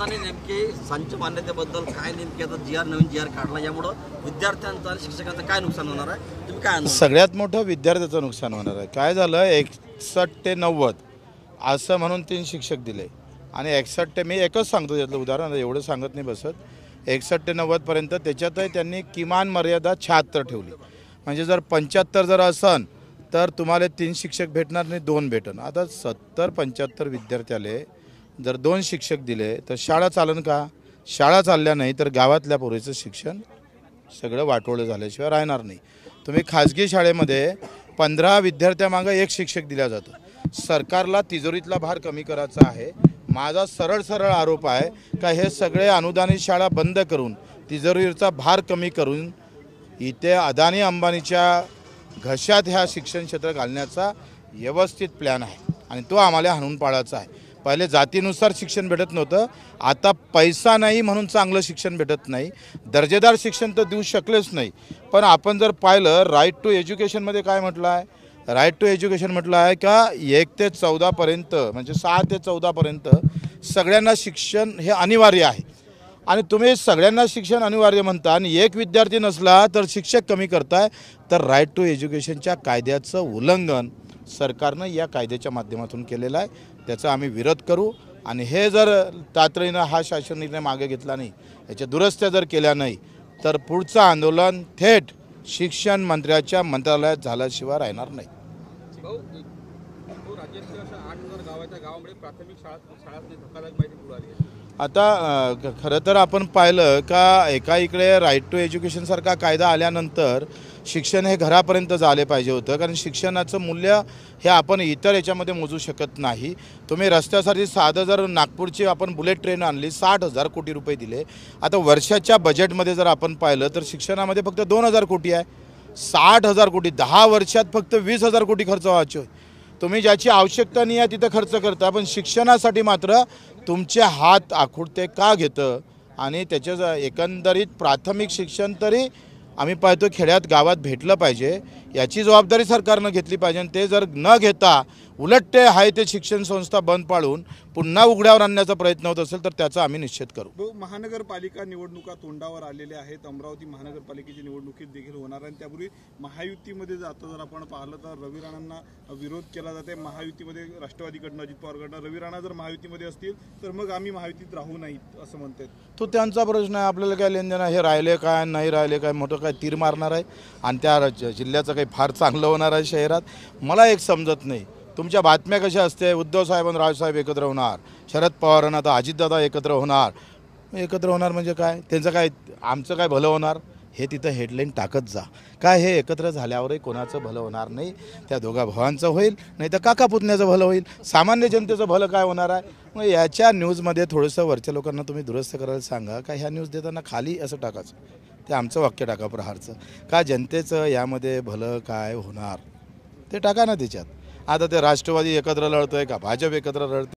आणि नेमके संच मान्यतेबद्दल काय नेमके आता नवीन जी आर काढला यामुळे विद्यार्थ्यांचं आणि शिक्षकांचं काय नुकसान होणार आहे तुम्ही काय सगळ्यात मोठं विद्यार्थ्याचं नुकसान होणार आहे। काय झालं 61 ते 90 असं म्हणून 3 शिक्षक दिले आणि 61 ते मी एकच सांगतो त्यातलं उदाहरण एवढं सांगत नाही बसत 61 ते 90 पर्यंत त्याच्यातही त्यांनी किमान मर्यादा 76 ठेवली म्हणजे जर 75 जर असन तर तुम्हाला 3 शिक्षक भेटणार नाही 2 भेटन। आता 70-75 विद्यार्थी आले जर 2 शिक्षक दिले तर शाळा चालन का? शाळा चालल्या नाही तर गावातल्या पोरीचं शिक्षण सगळं वाटोळं झाल्याशिवाय राहणार नाही। तुम्ही खाजगी शाळेमध्ये 15 विद्यार्थ्यामागे 1 शिक्षक दिला जातो। सरकारला तिजोरीतला भार कमी करायचा आहे। माझा सरळ आरोप आहे का हे सगळे अनुदानित शाळा बंद करून तिजोरीचा भार कमी करून इथे अदानी अंबानीच्या घशात ह्या शिक्षण क्षेत्र घालण्याचा व्यवस्थित प्लॅन आहे आणि तो आम्हाला हाणून पाडायचा आहे। पहिले जातीनुसार शिक्षण भेटत नव्हतं, आता पैसा नाही म्हणून चांगलं शिक्षण भेटत नाही, दर्जेदार शिक्षण तर देऊ शकलेच नाही। पण आपण जर पाहिलं राईट टू एज्युकेशनमध्ये काय म्हटलं आहे, राईट टू एज्युकेशन म्हटलं आहे का 1 ते 14 पर्यंत म्हणजे 6 ते 14 पर्यंत सगळ्यांना शिक्षण हे अनिवार्य आहे आणि तुम्ही सगळ्यांना शिक्षण अनिवार्य म्हणता आणि एक विद्यार्थी नसला तर शिक्षक कमी करताय तर राईट टू एज्युकेशनच्या कायद्याचं उल्लंघन सरकारनं या कायद्याच्या माध्यमातून केलेलं आहे। त्याचा आम्ही विरोध करू आणि हे जर तातडीनं हा शासन निर्णय मागे घेतला नाही, याच्या दुरुस्त्या जर केल्या नाही तर पुढचं आंदोलन थेट शिक्षण मंत्र्याच्या मंत्रालयात झाल्याशिवाय राहणार नाही। आता खरं तर आपण पाहिलं का एका इकडे राईट टू एज्युकेशनसारखा कायदा आल्यानंतर शिक्षण हे घरापर्यंत झाले पाहिजे होतं कारण शिक्षणाचं मूल्य हे आपण इतर याच्यामध्ये मोजू शकत नाही। तुम्ही रस्त्यासाठी साधं जर नागपूरची आपण बुलेट ट्रेन आणली 60,000 कोटी रुपये दिले, आता वर्षाच्या बजेटमध्ये जर आपण पाहिलं तर शिक्षणामध्ये फक्त 2,000 कोटी आहे। 60,000 कोटी 10 वर्षात फक्त 20,000 कोटी खर्च व्हायचे। तुम्ही ज्याची आवश्यकता नाही आहे तिथं खर्च करता पण शिक्षणासाठी मात्र तुमचे हात आखुडते का घेतं आणि त्याच्या एकंदरीत प्राथमिक शिक्षण तरी आम्ही पाहतो खेड्यात गावात भेटलं पाहिजे, याची जबाबदारी सरकारनं घेतली पाहिजे आणि ते जर न घेता उलट ते आहे ते शिक्षण संस्था बंद पाडून पुन्हा उघड्यावर आणण्याचा प्रयत्न होत असेल तर त्याचा आम्ही निश्चित करू। महानगरपालिका निवडणुका तोंडावर आलेल्या आहेत, अमरावती महानगरपालिकेची निवडणुकीत देखील होणार आणि त्यापूर्वी महायुतीमध्ये जातो जर आपण पाहिलं तर रवी राणांना विरोध केला जाते महायुतीमध्ये राष्ट्रवादीकडनं अजित पवारकडनं। रवी राणा जर महायुतीमध्ये असतील तर मग आम्ही महायुतीत राहू नाहीत असं म्हणतात। तो त्यांचा प्रश्न आहे, आपल्याला काय लेनदेन आहे? हे राहिले काय नाही राहिले काय मोठं काय तीर मारणार आहे आणि त्या जिल्ह्याचं काही फार चांगलं होणार आहे शहरात? मला एक समजत नाही तुमच्या बातम्या कशा असते, उद्धव साहेब आणि राजसाहेब एकत्र होणार, शरद पवारांना आता अजितदादा एकत्र होणार म्हणजे काय? त्यांचं काय आमचं काय भलं होणार हे तिथं हेडलाईन टाकत जा। काय हे एकत्र झाल्यावरही कोणाचं भलं होणार नाही, त्या दोघा भावांचं होईल नाही तर काका पुतण्याचं भलं होईल, सामान्य जनतेचं भलं काय होणार आहे? मग याच्या न्यूजमध्ये थोडंसं वरच्या लोकांना तुम्ही दुरुस्त करायला सांगा का ह्या न्यूज देताना खाली असं टाकायचं, ते आमचं वाक्य टाका प्रहारचं का जनतेचं यामध्ये भलं काय होणार ते टाका ना त्याच्यात। आता ते राष्ट्रवादी एकत्र लढतोय का भाजप एकत्र लढतोय?